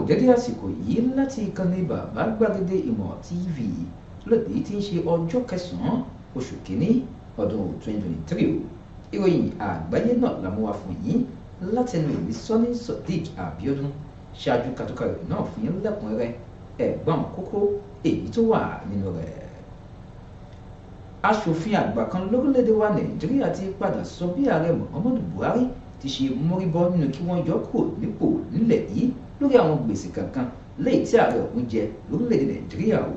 dédé àsìkò yìí láti ìkànnì bàbá gbàgede ìmọ̀ TV lónìí tí ń ṣe ọjọ́ kẹsàn-án oṣù kínní ọdún 2023 ìròyìn àgbáyé náà la mú wá fún yín látẹnu èmi Sọ́ní Sodiq Abiodun ṣáájú kàtúkà rẹ̀ náà fún yín lẹ́kùnrẹ́rẹ́ ẹ̀gbọ́n kókó èyí tó wà nínú rẹ̀. Aṣòfin àgbà kan lórílẹ̀‐èdè wa Nàìjíríà ti padà sọ bí ààrẹ Muhammadu Buhari ti ṣe móríbọ́ nínú kí wọ́n yọ kúrò nípò nílẹ̀ yìí lórí àwọn gbèsè kankan lẹ́yìn tí ààrẹ ọ̀hún jẹ lórílẹ̀‐èdè Nàìjíríà o.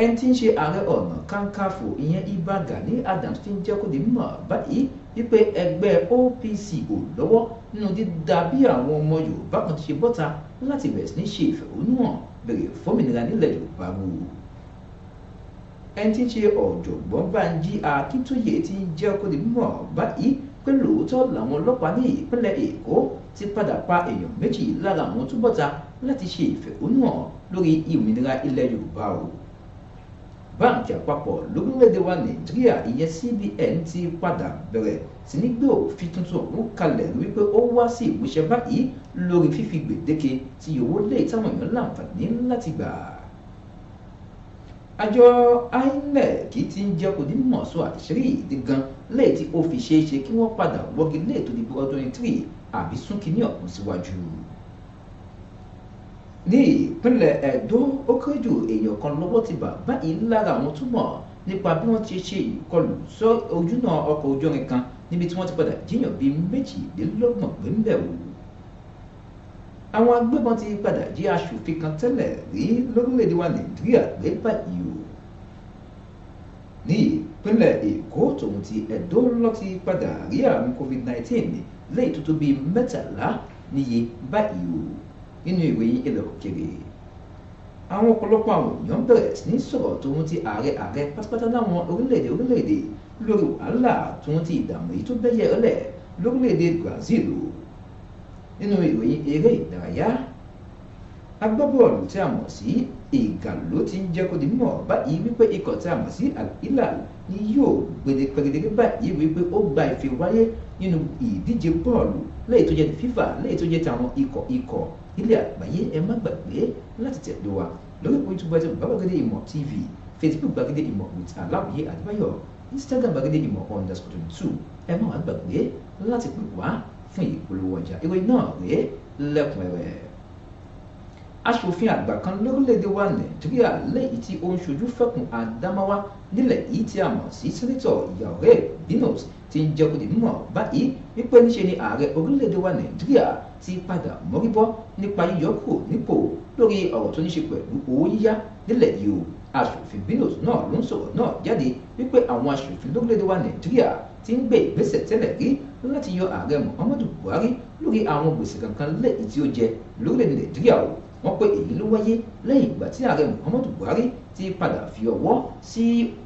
ẹni tí ń ṣe ààrẹ ọ̀nà kakanfò ìyẹn Ìbà Gani Adams ti ń jẹ́ kó di mọ̀ báyìí wípé ẹgbẹ́ OPC ò lọ́wọ́ nínú dídá bí àwọn ọmọ Yorùbá kan ti ṣe bọ́ta láti bẹ̀rẹ̀ sí ní ṣe ìfẹ̀hónúhàn bèrè fómìnira nílẹ̀ Yorùbá wò. ẹni tí ń ṣe ọ̀jọ̀gbọ́n Bánjí Akintoye ti ń jẹ́ kó di mọ̀ báyìí pé lóòótọ́ làwọn ọlọ́pàá ní ìpínlẹ̀ Èkó ti padà pa èèyàn méjì lára àwọn tó bọ́ta láti ṣe ìfẹ̀hónúhàn lórí ìmìnira ilẹ̀ Yorùbá o. Báǹkì àpapọ̀ lórílẹ̀‐èdè wa Nàìjíríà ìyẹn CBN ti padà bẹ̀rẹ̀ sí ní gbé òfin tuntun ọ̀hún kalẹ̀ wípé ó wá sí ìmúṣẹ báyìí lórí fífi gbèdéke tí owó lé táwọn èèyàn láǹfààní láti gbà. Àjọ INEC ti ń jẹ́ kó di mọ̀ sọ àṣírí ìdí gan lẹ́yìn tí ó fi ṣeé ṣe kí wọ́n padà wọ́gi lé ètò ìdìbò ọdún 23 àbí sún kínní ọ̀hún síwájú. Ní ìpínlẹ̀ Ẹdó ó kéré jù èèyàn kan lọ́wọ́ ti bà báyìí lára àwọn tó mọ̀ nípa bí wọ́n ti ṣe ìkọlù sọ ojúnà ọkọ̀ ojú irin kan níbi tí wọ́n ti padà jíyàn bíi 22 gbé ń bẹ̀ wò. Àwọn agbébọn ti padà jí aṣòfin kan tẹ́lẹ̀ rí lórílẹ̀‐èdè wa Nàìjíríà gbé báyìí o. Ní ìpínlẹ̀ Èkó tòun ti Ẹdó ló ti padà rí àrùn COVID-19 lẹ́yìn tó tó bíi 13 níye báyìí o. Nínú ìròyìn ilẹ̀ òkèèrè àwọn ọ̀pọ̀lọpọ̀ àwọn èèyàn bẹ̀rẹ̀ sí ní sọ̀rọ̀ tòun ti ààrẹ pátápátá láwọn orílẹ̀-èdè lórí wàhálà tòun ti ìdààmú èyí tó bẹ́yẹ̀ ọlẹ̀ lórílẹ̀-èdè Brazil o. Nínú ìròyìn eré ìdárayá agbábọ́ọ̀lù tí a mọ̀ sí Ìgàló ti ń jẹ́ kó di mímọ̀ báyìí wípé ikọ̀ tí a mọ̀ sí Al-Hilal ni yóò gbèdéke báyìí wípé ó gba ife wáyé nínú ìdíje bọ́ọ̀lù lẹ́yìn tó jẹ́ ti FIFA lẹ́yìn tó jẹ́ ti àwọn ikọ̀ ilé àgbáyé. ẹ má gbàgbé láti tẹ̀lé wa lórí ìpò YouTube àti bàbá gbàgede ìmọ̀ TV, Facebook gbàgede ìmọ̀ with Aláwìyé Adébáyọ̀, Instagram gbàgede ìmọ̀ _22. ẹ má wá gbàgbé láti pè wá fún ìpolówó ọjà. ìròyìn náà rèé lẹ́kùnrẹ́rẹ́. Aṣòfin àgbà kan lórílẹ̀‐èdè wa Nàìjíríà lẹ́yìn tí ó ń ṣojú fẹ́kùn Adamawa nílẹ̀ yìí tí a mọ̀ sí sẹ́nẹ́tọ̀ Yoruba'S ti ń jẹ́ kó di mímọ̀ báyìí wípé níṣe ni ààrẹ orílẹ̀‐èdè wa Nàìjíríà ti padà móríbọ́ nípa yíyọ kúrò nípò lórí ọ̀rọ̀ tó ní ṣe pẹ̀lú owó yíyá nílẹ̀ yìí o. Aṣòfin Bløws náà ló ń sọ̀rọ̀ náà jáde wípé àwọn aṣòfin lórílẹ̀‐èdè wa Nàìjíríà ti ń gbé ìgbésẹ̀ tẹ́lẹ̀ rí láti yọ ààrẹ Muhammadu Buhari lórí àwọn gbèsè kankan lẹ́yìn tí ó jẹ lórílẹ̀‐èdè Nàìjíríà o. Wọ́n pé èyí ló wáyé lẹ́yìn ìgbà tí ààrẹ Muhammadu Buhari ti padà fi ọwọ́ sí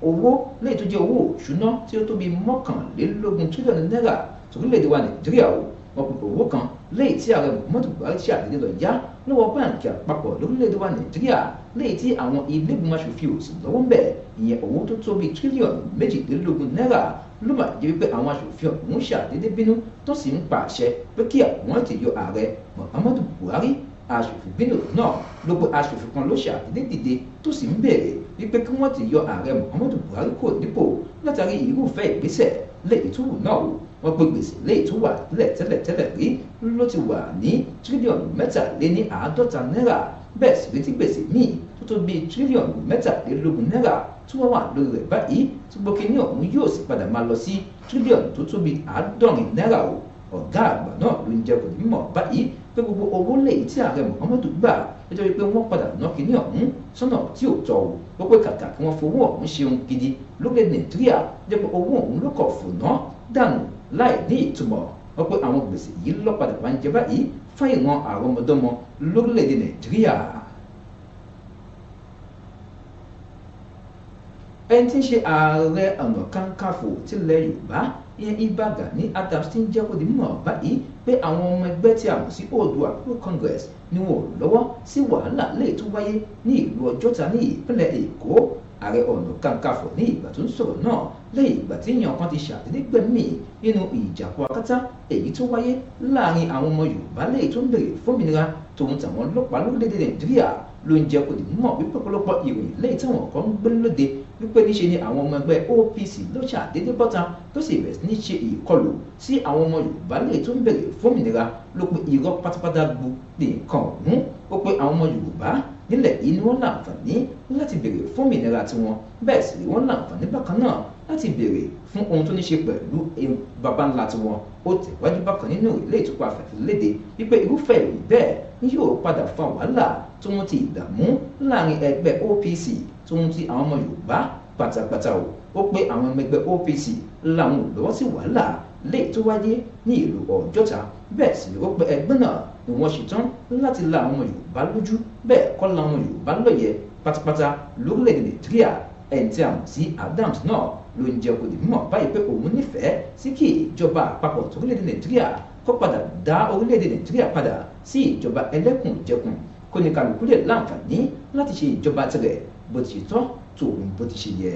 owó lẹ́yìn tó jẹ́ owó òṣùná tí ó tó bí 21 tírílíọ̀nù náírà sórílẹ̀‐èdè wa Nàìjíríà o. Wọ́n pe owó kan lẹ́yìn tí ààrẹ Muhammadu Buhari ṣe àdédé lọ yá lọ́wọ́ báǹkì àpapọ̀ lórílẹ̀‐èdè wa Nàìjíríà lẹ́yìn tí àwọn ilé ìgbìmọ̀ aṣòfin ò sì lọ́wọ́ ń bẹ̀. ìyẹn owó tó tó bí tírílíọ̀nù 22 náírà ló máa jẹ́ wípé àwọn aṣòfin ọ̀hún ṣàdédé bínú tó sì ń pàṣẹ pé kí àwọn ti yọ ààrẹ Muhammadu Buhari. Aṣòfin Bløws náà ló pé aṣòfin kan ló ṣàdédé dìde tó sì ń béèrè wípé kí wọ́n ti yọ ààrẹ Muhammadu Buhari kúrò nípò látàrí irúfẹ́ ìgbésẹ̀ lẹ́yìn tó wù náà o. Wọ́n pe gbèsè lẹ́yìn tó wà tẹ́lẹ̀ rí ló ti wà ní tírílíọ̀nù 53 náírà bẹ́ẹ̀ sì rí tí gbèsè míì tó tó bíi tírílíọ̀nù 23 náírà tí wọ́n wà lórí rẹ̀ báyìí tí gbókè ní ọ̀hún yóò sì padà máa lọ sí tírílíọ̀nù tó tó bíi 70 náírà o. Ọ̀gá àgbà náà ló ń jẹ́ kó di mímọ̀ báyìí pé gbogbo owó lẹ́yìn tí ààrẹ Muhammadu gbà lọ́jọ́ wípé wọ́n padà ná kíní ọ̀hún sọ́nà tí ò tọ́ o. Ó pé kàkà kí wọ́n fowó ọ̀hún ṣeun gidi lókè Nàìjíríà jẹ́ pé owó ọ̀hún ló kọ̀ fòná dànù láì ní ìtumọ̀. Ó pé àwọn gbèsè yìí ló padà wá ń jẹ báyìí fún ìran àrọ́mọdọ́mọ lórílẹ̀‐èdè Nàìjíríà. ẹni tí ń ṣe ààrẹ ọ̀nà kakanfò tilẹ̀ Yorùbá ìyẹn Ìbà Gani Adams ti ń jẹ́ kó di mímọ̀ báyìí pé àwọn ọmọ ẹgbẹ́ tí a mọ̀ sí Oòduà People Congress ni wọn ò lọ́wọ́ sí wàhálà lẹ́yìn tó wáyé ní ìlú Ọjọ́ta ní ìpínlẹ̀ Èkó. Ààrẹ Ọ̀nà Kakanfò ní ìgbà tó ń sọ̀rọ̀ náà lẹ́yìn ìgbà tí èèyàn kan ti ṣàdédé gbẹ̀mí nínú ìjàpọ̀ akátá èyí tó wáyé láàrin àwọn ọmọ Yorùbá lẹ́yìn tó ń bèrè fómìnira tòun tàwọn ọlọ́pàá lórílẹ̀‐èdè Nàìjíríà ló ń jẹ́ kó di mọ̀ wípé ọ̀pọ̀lọpọ̀ ìròyìn lẹ́yìn táwọn kan ń gbé lóde wípé níṣe ni àwọn ọmọ ẹgbẹ́ OPC ló ṣàdédé bọ́ta tó sì bẹ̀rẹ̀ sí ní ṣe ìkọlù sí àwọn ọmọ Yorùbá lẹ́yìn tó ń bèrè fómìnira ló pe irọ́ pátápátá gbu ní nǹkan ọ̀hún ó pé àwọn ọmọ Yorùbá nílẹ̀ yìí ni wọ́n láǹfààní láti béèrè fómìnira tiwọn bẹ́ẹ̀ sì ni wọ́n láǹfààní bákan náà láti béèrè fún ohun tó ní ṣe pẹ̀lú baba ńlá tiwọn ó tẹ̀wájú bákan nínú ilé ìtúpa afẹ́fẹ́ léde wípé irúfẹ́ ìròyìn bẹ́ẹ̀ ni yóò padà fa wàhálà tó ń ti ìdààmú láàrin ẹgbẹ́ OPC tó ń ti àwọn ọmọ Yorùbá pátápátá ó pé àwọn ọmọ ẹgbẹ́ OPC làwọn ò lọ́wọ́ sí wàhálà lè tó wáyé ní ìlú Ọjọ́ta bẹ́ẹ̀ sì ni ó pé ẹgbẹ́ náà ni wọ́n ṣetán láti la àwọn ọmọ Yorùbá lójú bẹ́ẹ̀ kọ́ la àwọn Yorùbá lóye pátápátá lórílẹ̀‐èdè Nàìjíríà ẹni tí a mọ̀ sí Adams náà ló ń jẹ́ kó di mọ̀ báyìí pé òun nífẹ̀ẹ́ sí kí ìjọba àpapọ̀ torílẹ̀‐èdè Nàìjíríà kó padà dá orílẹ̀‐èdè Nàìjíríà padà sí ìjọba ẹlẹ́kùnjẹkùn kó ní kálukú lè láǹfààní láti ṣe ìjọba tirẹ̀ bó ti ṣe tọ́ tòun bó ti ṣe yẹ.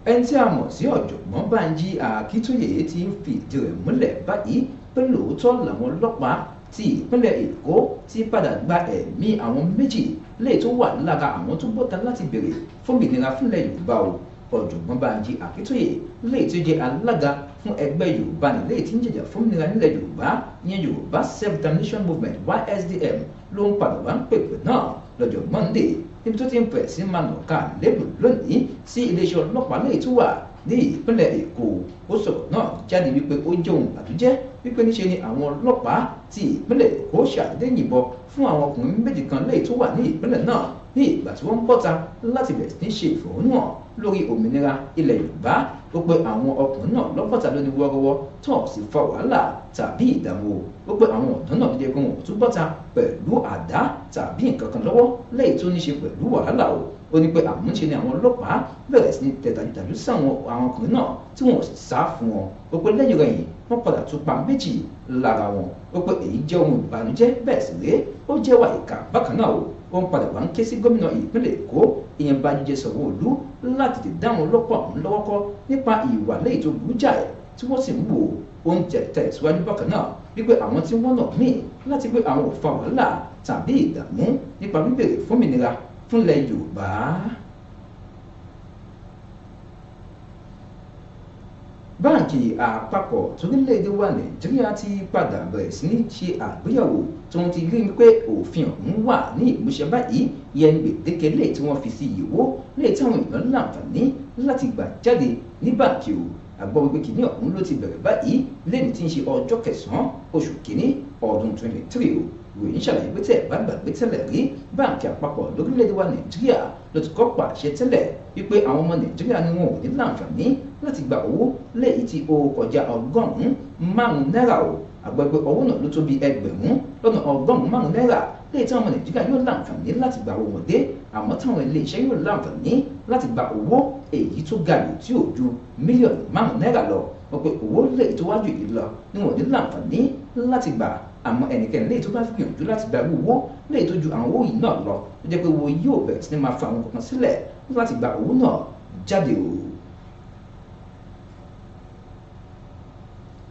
Ẹni tí a mọ̀ sí ọ̀jọ̀gbọ́n Bánjí Akintoye ti ń fi ìdí rẹ̀ múlẹ̀ báyìí pé lóòótọ́ làwọn ọlọ́pàá ti ìpínlẹ̀ Èkó ti padà gba ẹ̀mí àwọn méjì lè tó wà lára àwọn tó bọ́ta láti béèrè fómìnira fúnlẹ̀ Yorùbá o. Ọ̀jọ̀gbọ́n Bánjí Akintoye lè tó jẹ́ alága fún ẹgbẹ́ Yorùbá nílé tí ń jẹjà fómìnira nílẹ̀ Yorùbá ìyẹn Yorùbá Self-Determination Movement YSDM ló ń padà wá ń pèpè náà lọ́jọ́ Monday níbi tó ti ń bẹ̀rẹ̀ sí máa nàka lébù lónìí sí iléeṣẹ́ ọlọ́pàá lẹ́yìn tó wà ní ìpínlẹ̀ Èkó ó sọ̀rọ̀ náà jáde wípé ó jẹ́ ohun àtúnjẹ́ wípé níṣe ni àwọn ọlọ́pàá ti ìpínlẹ̀ Èkó ṣàdédé yìnbọn fún àwọn ọkùnrin méjì kan lẹ́yìn tó wà ní ìpínlẹ̀ náà ní ìgbà tí wọ́n ń bọ́ta láti bẹ̀rẹ̀ sí ní ṣe ìfẹ̀hónúhàn lórí òmìnira ilẹ̀ Yorùbá ó pé àwọn ọkùnrin náà lọ́pọ̀ta lóní wọ́ọ́rọ́wọ́ tó sì fa wàhálà tàbí ìdààmú ó pé àwọn ọ̀dọ́ náà dídé pé wọn ò tún bọ́ta pẹ̀lú àdá tàbí nǹkan kan lọ́wọ́ lẹ́yìn tó ní ṣe pẹ̀lú wàhálà ó ní pé àmúṣe ni àwọn ọlọ́pàá bẹ̀rẹ̀ sí ní tẹ̀tàjútàjú sáwọn àwọn ọkùnrin náà tí wọn ò sì sá fún wọn ó pé lẹ́yìn rẹ̀yìn wọ́n padà tún pa méjì lára wọn ó pé èyí jẹ́ ohun ìbànújẹ́ bẹ́ẹ̀ sì rèé ó jẹ́ wà ìkà bákan náà ó ń padà wá ń ké sí gómìnà ìpínlẹ̀ Èkó ìyẹn Bánjí Sanwó-Olú láti ti dáhùn ọlọ́pàá ọ̀hún lọ́wọ́ kọ́ nípa ìwà lẹ́yìn tó burú jáì tí wọ́n sì ń wò ó ń tẹ̀síwájú bákan náà wípé àwọn tí wọ́n nà míì láti pé àwọn ò fa wàhálà tàbí ìdààmú nípa bíbèrè fómìnira fúnlẹ̀ Yorùbá. Báǹkì àpapọ̀ torílẹ̀-èdè wa Nàìjíríà ti padà bẹ̀rẹ̀ sí ní ṣe àgbéyẹ̀wò tó ń ti rí pé òfin ọ̀hún wà ní ìmúṣẹ báyìí yẹn gbèdéke lè tí wọ́n fi sí ìyẹ̀wò lè táwọn èèyàn láǹfààní láti gbà jáde ní báǹkì o. Àgbọ̀ wípé kìíní ọ̀hún ló ti bẹ̀rẹ̀ báyìí lẹ́ni tí ń ṣe ọjọ́ kẹsàn-án oṣù kìíní ọdún 23 o. Ìròyìn ṣàlàyé pé tẹ̀ bá gbàgbé tẹ́lẹ̀ rí báǹkì àpapọ̀ lórílẹ̀‐èdè wa Nàìjíríà ló ti kọ́ pàṣẹ tẹ́lẹ̀ wípé àwọn ọmọ Nàìjíríà ni wọn ò ní láǹfààní láti gba owó lẹ́yìn tí ó kọjá ọgọ́rùn-ún márùn-ún náírà o. Àgbọ̀ pé owó náà ló tó bí ẹgbẹ̀rún lọ́nà ọgọ́rùn-ún márùn-ún náírà lẹ́yìn tí àwọn ọmọ Nàìjíríà yóò láǹfààní láti gba owó wọn dé àmọ́ táwọn ilé iṣẹ́ yóò láǹfààní láti gba owó èyí tó ga jù tí ò ju mílíọ̀nù márùn-ún náírà lọ. Wọ́n pe owó lẹ́yìn tó wájú yìí lọ ni wọn ò ní láǹfààní láti gbà àmọ́ ẹnikẹ́ni lẹ́yìn tó bá fi gbìyànjú láti gba owó lẹ́yìn tó ju àwọn owó yìí náà lọ ó jẹ́ pé owó yóò bẹ̀rẹ̀ sí ní máa fa àwọn kankan sílẹ̀ láti gba owó náà jáde o.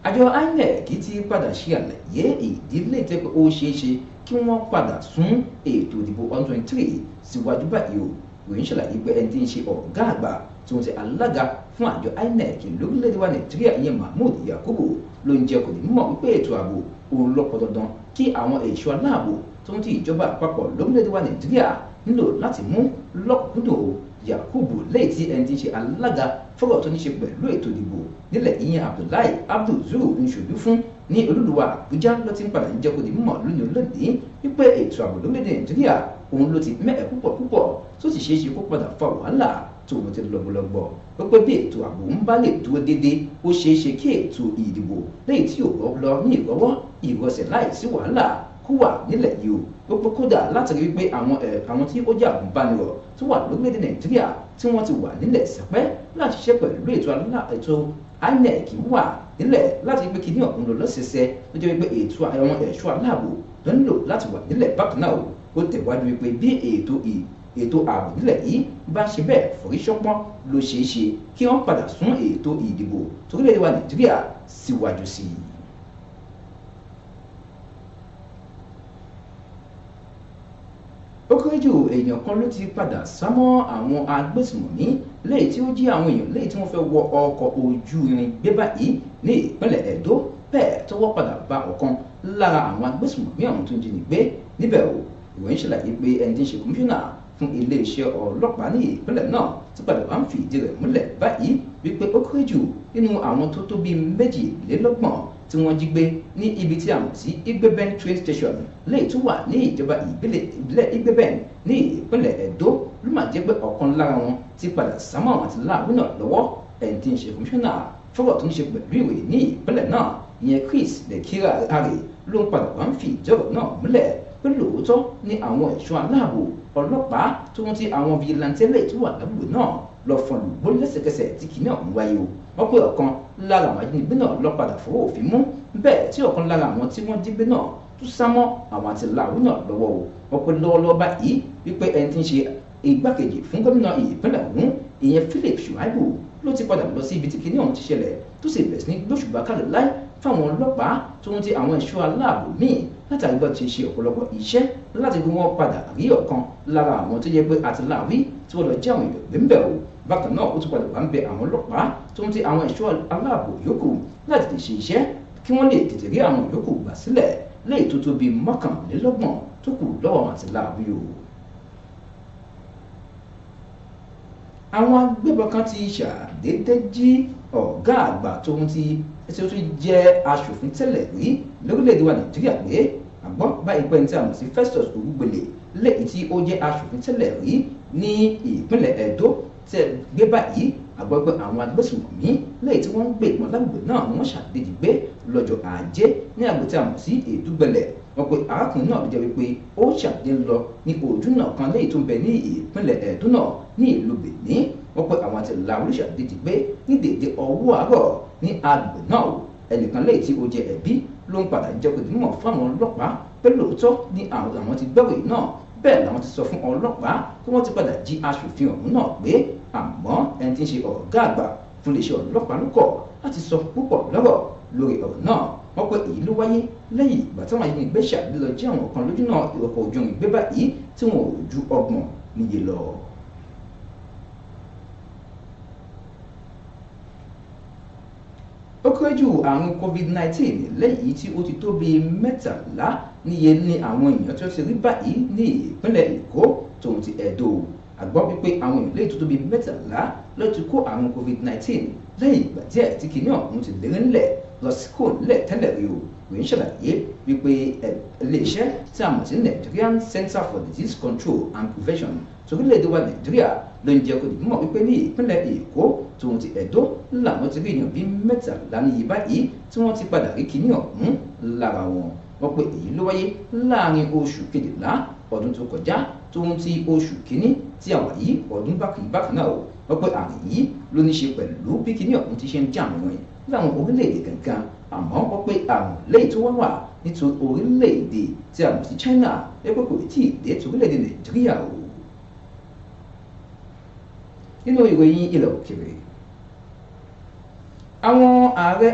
Àjọ INEC ti padà ṣe àlàyé ìdílé tẹ́ pé ó ṣeé ṣe kí wọ́n padà sún ètò ìdìbò 2023 síwájú báyìí o. Ìròyìn ṣàlàyé pé ẹni tí ń ṣe ọ̀gá àgbà tí wọ́n ti alága fún àjọ INEC lórílẹ̀‐èdè wa Nàìjíríà ìyẹn Mahmood Yakubu ló ń jẹ́ kó di mímọ̀ wípé ètò ààbò òun lọ́pọ̀ dandan kí àwọn ẹ̀ṣọ́ aláàbò tó ń ti ìjọba àpapọ̀ lórílẹ̀‐èdè wa Nàìjíríà nílò láti mú lọ́kùnkúndùn Yakubu lẹ́yìn tí ẹni tí ń ṣe alága fọ́rọ̀ tó ní ṣe pẹ̀lú ètò ìdìbò nílẹ̀ ìyẹn Abdullahi Abdul Zuru ń ṣojú fún ní olúluwa Àbújá ló ti ń padà ń jẹ́ kó di mímọ̀ lónìí wípé ètò ààbò lórílẹ̀‐èdè Nàìjíríà òun ló ti mẹ́ẹ̀ púpọ̀ tó sì ṣeé ṣe kó padà fa wàhálà tòun ti lọ́gbọ̀lọ́gbọ̀ ó pé bí ètò ààbò ń bá lè dúró déédéé ó ṣeé ṣe kí ètò ìdìbò lẹ́yìn tí ò lọ ní ìrọwọ́ ìrọsẹ̀ láìsí wàhálà kó wà nílẹ̀ yìí o ó pé kódà látàrí wípé àwọn tí ó jẹ́ àgùnbánirọ̀ tó wà lórílẹ̀‐èdè Nàìjíríà tí wọ́n ti wà nílẹ̀ sẹ́pẹ́ láti ṣiṣẹ́ pẹ̀lú ètò INEC wà nílẹ̀ láti wípé kí ní ọ̀hún lọ lọ́sẹsẹ tó jẹ́ wípé ètò àwọn ẹ̀ṣọ́ aláàbò ló ń lò láti wà nílẹ̀ bákan náà ó ó tẹ̀wájú wípé bí ètò ààbò nílẹ̀ yìí bá ṣe bẹ́ẹ̀ forí ṣánpọ́n ló ṣeé ṣe kí wọ́n padà sún ètò ìdìbò torílẹ̀-èdè wa Nàìjíríà síwájú sí i. ó kéré jù èèyàn kan ló ti padà sá mọ́ àwọn agbésùnmọ̀mí lẹ́yìn tí ó jí àwọn èèyàn lẹ́yìn tí wọ́n fẹ́ wọ ọkọ̀ ojú irin gbé báyìí ní ìpínlẹ̀ Ẹdó bẹ́ẹ̀ tọ́wọ́ padà bá ọ̀kan lára àwọn agbésùnmọ̀mí àwọn tó ń jí ní gbé níbẹ̀ o. ìròyìn ṣàlàyé pé ẹni tí ń ṣe kọmíṣánná fún iléeṣẹ́ ọlọ́pàá ní ìpínlẹ̀ náà ti padà wá ń fi ìdí rẹ̀ múlẹ̀ báyìí wípé ó kéré jù nínú àwọn tó tó bíi 22 tí wọ́n jí gbé ní ibi tí a mọ̀ sí Igbeben train station lẹ́yìn tó wà ní ìjọba ìbílẹ̀ Igbeben ní ìpínlẹ̀ Ẹdó ló máa jẹ́ pé ọ̀kan lára wọn ti padà sámọ́ àwọn àti láàbù náà lọ́wọ́. ẹni tí ń ṣe kọmíṣánná fọ́rọ̀ tó ń ṣe pẹ̀lú ìròyìn ní ìpínlẹ̀ náà ìyẹn Chris Lekira Are ló ń padà wá ń fi ìjọ́rọ̀ náà múlẹ̀ pé lóòótọ́ ní àwọn ẹ̀ṣọ́ aláàbò ọlọ́pàá tó ń ti àwọn vigilante tó wà lábùgbé náà lọ fọn lùgbó lẹ́sẹ̀kẹsẹ̀ tí kìíní ọ̀hún wáyé o. wọ́n pé ọ̀kan lára àwọn ajínigbé náà lọ padà fọwọ́ òfin mú bẹ́ẹ̀ tí ọ̀kan lára àwọn tí wọ́n jí gbé náà tún sá mọ́ àwọn àti láàrú náà lọ́wọ́ o. wọ́n pé lọ́wọ́lọ́wọ́ báyìí wípé ẹni tí ń ṣe igbákejì fún gómìnà ìpínlẹ̀ ọ̀hún ìyẹn Philip Shuaibu ló ti padà lọ sí ibi tí kìíní ọ̀hún ti ṣẹlẹ̀ tó sì bẹ̀rẹ̀ sí ní gbóṣùbà káre láì fáwọn ọlọ́pàá tó ń ti àwọn ẹ̀ṣọ́ aláàbò míì látàrí bá ti ṣe ọ̀pọ̀lọpọ̀ iṣẹ́ láti gbé wọn padà rí ọ̀kan lára àwọn tó yẹ pé àtìláàrí tí wọ́n lọ jẹ́ àwọn èèyàn gbé ń bẹ̀ o. bákan náà ó tún padà wá ń bẹ àwọn ọlọ́pàá tó ń ti àwọn ẹ̀ṣọ́ aláàbò yòókù láti lè ṣe iṣẹ́ kí wọ́n lè tètè rí àwọn yòókù gbà sílẹ̀ lẹ́yìn tó tó bíi 21 tó kù lọ́wọ́ àtìláàrí o. àwọn agbébọn kan ti ṣàdédé jí ọ̀gá àgbà tó ń ti ẹsẹ̀ tó jẹ́ aṣòfin tẹ́lẹ̀ rí lórílẹ̀‐èdè wa Nàìjíríà pé àgbọ́ báyìí pẹ́ ní tí a mọ̀ sí Festus Orugbele lẹ́yìn tí ó jẹ́ aṣòfin tẹ́lẹ̀ rí ní ìpínlẹ̀ Ẹdó tẹ́ gbé báyìí àgbọ́ pé àwọn agbésùnmọ̀mí lẹ́yìn tí wọ́n ń gbé ìpọn lágbègbè náà ni wọ́n ṣàdédé gbé lọ́jọ́ Ajé ní àgbè tí a mọ̀ sí Èdúgbẹ̀lẹ̀. wọ́n pe arákùnrin náà ló jẹ́ wípé ó ṣàdédé lọ ní ojúnà kan lẹ́yìn tó ń bẹ ní ìpínlẹ̀ Ẹdó náà ní ìlú Benin. wọ́n pe àwọn àti làwọn ṣàdédé gbé ní déédéé ọwọ́ àárọ̀ ní agbègbè náà o. ẹnìkan lẹ́yìn tí ó jẹ ẹ̀bí ló ń padà jẹ́ kó di mímọ̀ fún àwọn ọlọ́pàá pé lóòótọ́ ní àwọn ti gbẹ́rò yìí náà bẹ́ẹ̀ làwọn ti sọ fún ọlọ́pàá pé wọ́n ti padà jí aṣòfin ọ̀hún náà gbé àmọ́ ẹni tí ń ṣe ọ̀gá àgbà fún iléeṣẹ́ ọlọ́pàá ló kọ̀ láti sọ púpọ̀ lọ́rọ̀ lórí ọ̀rọ̀ náà. wọ́n pé èyí ló wáyé lẹ́yìn ìgbà táwọn ajínigbé ṣàdédé lọ jí àwọn kan lójúnà ọkọ̀ ojú irin gbé báyìí tí wọn ò ju 30 níye lọ. ó kéré jù àrùn COVID-19 lẹ́yìn tí ó ti tó bíi 13 níye ní àwọn èèyàn tó ti rí báyìí ní ìpínlẹ̀ Èkó tòun ti Ẹdó. àgbọ́ wípé àwọn èèyàn lẹ́yìn tó tó bíi 13 ló ti kó àrùn COVID-19 lẹ́yìn ìgbà díẹ̀ tí kìíní ọ̀hún ti lérí ńlẹ̀ lọ sí kò ńlẹ̀ tẹ́lẹ̀ rí o. ìròyìn ṣàlàyé wípé iléeṣẹ́ tí a mọ̀ sí Nigerian Center for Disease Control and Prevention torílẹ̀-èdè wa Nàìjíríà ló ń jẹ́ kó di mímọ̀ wípé ní ìpínlẹ̀ Èkó tòun ti Ẹdó làwọn ti rí èèyàn bíi 13 níye báyìí tí wọ́n ti padà rí kíní ọ̀hún lára wọn. wọ́n pé èyí ló wáyé láàrin oṣù kejìlá ọdún tó kọjá tóun ti oṣù kínní tí a wà yìí ọdún bákan náà o. wọ́n pé àrùn yìí ló ní ṣe pẹ̀lú bí kíní ọ̀hún ti ṣe ń jà àwọn ẹ̀ láwọn orílẹ̀-èdè kankan àmọ́ wọ́n pé àrùn lẹ́yìn tó wá wà nítorí orílẹ̀-èdè tí a mọ̀ sí China ẹgbẹ́ kò tí ì dé torílẹ̀-èdè Nàìjíríà o. nínú ìròyìn ilẹ̀ òkèèrè àwọn ààrẹ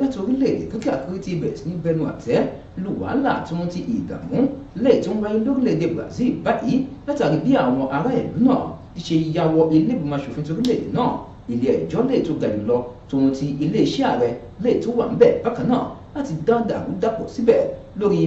láti orílẹ̀-èdè káàkiri ti bẹ̀rẹ̀ sí ní bẹnu àtẹ́ lu wàhálà tí wọ́n ti ìdààmú lẹ́yìn tó ń wáyé lórílẹ̀-èdè Brazil báyìí látàrí bí àwọn ará ìlú náà ti ṣe yàwọ̀ ilé ìgbìmọ̀ aṣòfin torílẹ̀-èdè náà. ilé ẹjọ́ lè tó ga jùlọ tòun ti iléeṣẹ́ ààrẹ lè tó wà ńbẹ̀ bákan náà láti dá dàrúdàpọ̀ síbẹ̀ lórí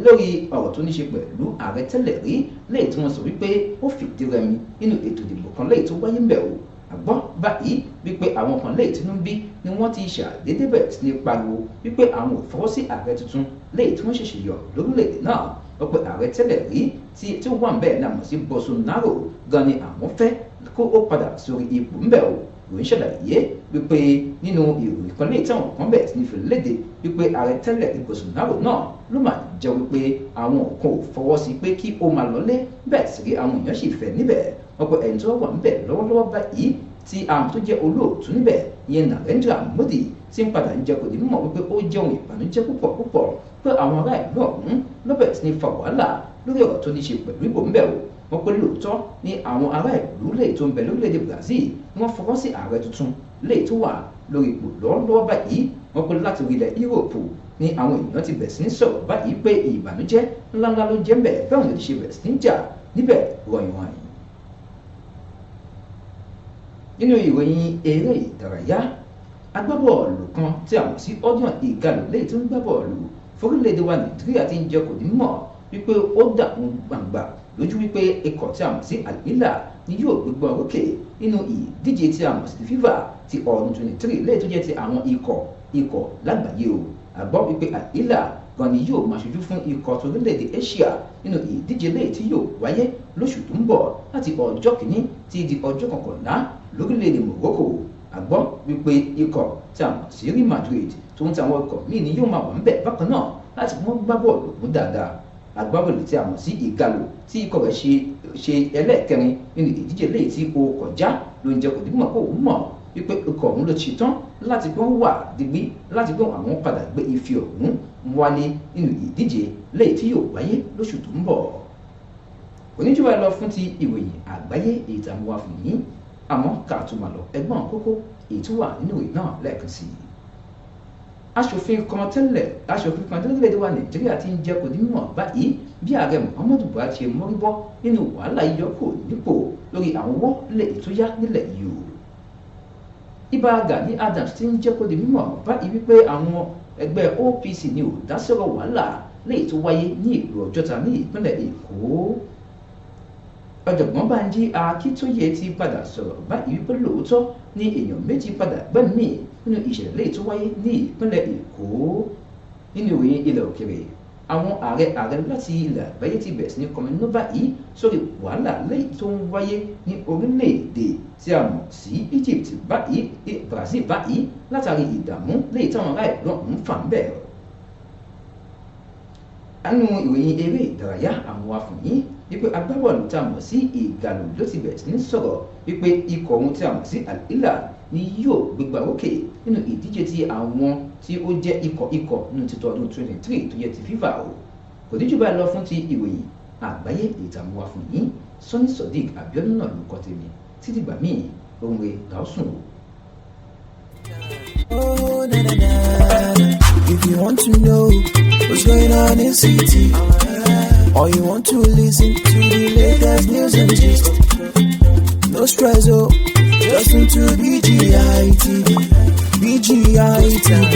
lórí ọ̀rọ̀ tó ní ṣe pẹ̀lú ààrẹ tẹ́lẹ̀ rí lẹ́yìn tí wọ́n sọ wípé ó fìdí rẹmi nínú ètò ìdìbò kan lẹ́yìn tó wáyé ńbẹ̀ o. àgbọ́ báyìí wípé àwọn kan lẹ́yìn tínú bí ni wọ́n ti ṣàdédé bẹ̀rẹ̀ sí ní pariwo wípé àwọn ò fọwọ́ sí ààrẹ tuntun lẹ́yìn tí wọ́n ṣẹ̀ṣẹ̀ yọ lórílẹ̀‐èdè náà. wọ́n pe ààrẹ tẹ́lẹ̀ rí tí ó wà ńbẹ̀ náà mọ̀ sí Bolsonaro gan ni àwọn fẹ́ kó ó padà sórí ipò ńbẹ̀ o. ìròyìn ṣàlàyé wípé nínú ìròyìn kan lẹ́yìn táwọn kan bẹ̀rẹ̀ sí ní fi léde wípé ààrẹ tẹ́lẹ̀ Bolsonaro náà ló máa jẹ́ wípé àwọn kan ò fọwọ́ sí pé kí ó máa lọlé bẹ́ẹ̀ sì rí àwọn èèyàn sì fẹ́ níbẹ̀. wọ́n pe ẹni tó wà ńbẹ̀ lọ́wọ́lọ́wọ́ báyìí tí àwọn tó jẹ́ olóòtú níbẹ̀ ìyẹn Narendra Modi tí ń padà ń jẹ́ kó di mímọ̀ wípé ó jẹ́ ohun ìbànújẹ́ púpọ̀ pé àwọn ará ìlú ọ̀hún ló bẹ̀rẹ̀ sí ní fa wàhálà lórí ọ̀rọ̀ tó ní ṣe pẹ̀lú ìbò ńbẹ̀ o. Wọ́n pé lóòótọ́ ní àwọn ará ìlú lè tó ń bẹ lórílẹ̀‐èdè Brazil ni wọ́n fọwọ́ sí ààrẹ tuntun lè tó wà lórí ipò lọ́wọ́lọ́wọ́ báyìí. Wọ́n pé láti orílẹ̀ Europe ní àwọn èèyàn ti bẹ̀rẹ̀ sí ní sọ̀rọ̀ báyìí pé ìbànújẹ́ ńláńlá ló jẹ́ ńbẹ̀ bẹ́ẹ̀ wọ́n ti ṣe bẹ̀rẹ̀ sí ní jà níbẹ̀ rọ̀yìn. Nínú ìròyìn eré ìdárayá, agbábọ́ọ̀lù kan tí a mọ̀ sí Odion Ighalo lẹ́yìn tó ń gbá bọ́ọ̀lù fórílẹ̀-èdè wa Nàìjíríà ti ń jẹ́ kò ní mọ̀ wípé ó dààmú gbangba lójú wípé ikọ̀ tí a mọ̀ sí Al Hilal ni yóò gbégbá orókè nínú ìdíje tí a mọ̀ sí FIFA ti ọdún 23 lẹ́yìn tó jẹ́ ti àwọn ikọ̀ lágbàáyé o. A gbọ́ wípé Al Hilal gan ni yóò máa ṣojú fún ikọ̀ tó orílẹ̀-èdè Asia nínú ìdíje lẹ́yìn tí yóò wáyé lóṣù tó ń bọ̀ láti ọjọ́ kìíní tí di ọjọ́ 11 lórílẹ̀-èdè Morocco. A gbọ́ wípé ikọ̀ tí a mọ̀ sí Real Madrid tó ń ta àwọn ikọ̀ míì ni yóò máa wà ńbẹ̀ bákan náà láti wọ́n gbá bọ́ọ̀lù mú dáadáa. Agbábọ́ọ̀lù tí a mọ̀ sí Ighalo tí ikọ̀ rẹ̀ ṣe ẹlẹ́ẹ̀kẹrin nínú ìdíje lẹ́yìn tí ó kọjá ló ń jẹ́ kò dín mọ̀ kó òun mọ̀ wípé ikọ̀ òun ló ṣetán láti gbọ́n wà digbí láti gbọ́n àwọn padà gbé ife ọ̀hún wálé nínú ìdíje lẹ́yìn tí yóò wáyé lóṣù tó ń bọ̀. Oníjúwà lọ fún ti ìròyìn àgbáyé èyí tí a mú wá fún yín, àmọ́ ká tó máa lọ ẹgbọ́n kókó èyí tó wà nínú ìwé náà lẹ́ẹ̀kan sí i. Aṣòfin kan tẹ́lẹ̀ wa Nàìjíríà ti ń jẹ́ kó di mímọ̀ báyìí bí ààrẹ Muhammadu Buhari ṣe mórí bọ́ nínú wàhálà yíyọkò nípò lórí àwọn owó lè tó yá nílẹ̀ yìí o. Ibà Gani Adams ti ń jẹ́ kó di mímọ̀ báyìí wípé àwọn ẹgbẹ́ OPC ni ò dá sọ̀rọ̀ wàhálà lè tó wáyé ní ìlú Ọjọ́ta ní ìpínlẹ̀ Èkó. Ọ̀jọ̀gbọ́n Bánjí Akintoye ti padà sọ̀rọ̀ báyìí wípé lóòótọ́ ní èèyàn méjì padà gbẹ́mìí nínú ìṣẹ̀lẹ̀ lè tó wáyé ní ìpínlẹ̀ Èkó. Nínú ìròyìn ilẹ̀ òkèrè, àwọn ààrẹ láti ilẹ̀ àgbáyé ti bẹ̀rẹ̀ sí ní kọminú báyìí sórí wàhálà lẹ́yìn tó ń wáyé ní orílẹ̀-èdè tí a mọ̀ sí Egypt báyìí Brazil báyìí látàrí ìdààmú lẹ́yìn táwọn ará ìlú ọ̀hún fà ń bẹ̀rẹ̀. Nínú ìròyìn eré ìdárayá àwọn afùnyín wípé agbábọ́ọ̀lù tí a mọ̀ sí Ighalo ló ti bẹ̀rẹ̀ sí ní sọ̀rọ̀ wípé ikọ̀ ohun tí a mọ̀ sí Al Hilal ni yóò gbégbá òkè nínú ìdíje tí àwọn tí ó jẹ́ ikọ̀ nínú títọ́ ọdún 23 tó yẹ ti FIFA o. Kò díjú báyìí lọ fún ti ìròyìn àgbáyé ìtàmúwa fún yín. Sọ́ní Sodiq Abiodun náà ló kọ́ tèmi títí gbà míì ohun rẹ̀ làásùn o. Oh, na, na, na. If you want to know what's going on in city, or you want to listen to the latest news and gist, no stress, oh, just into BGI TV. BGI TV,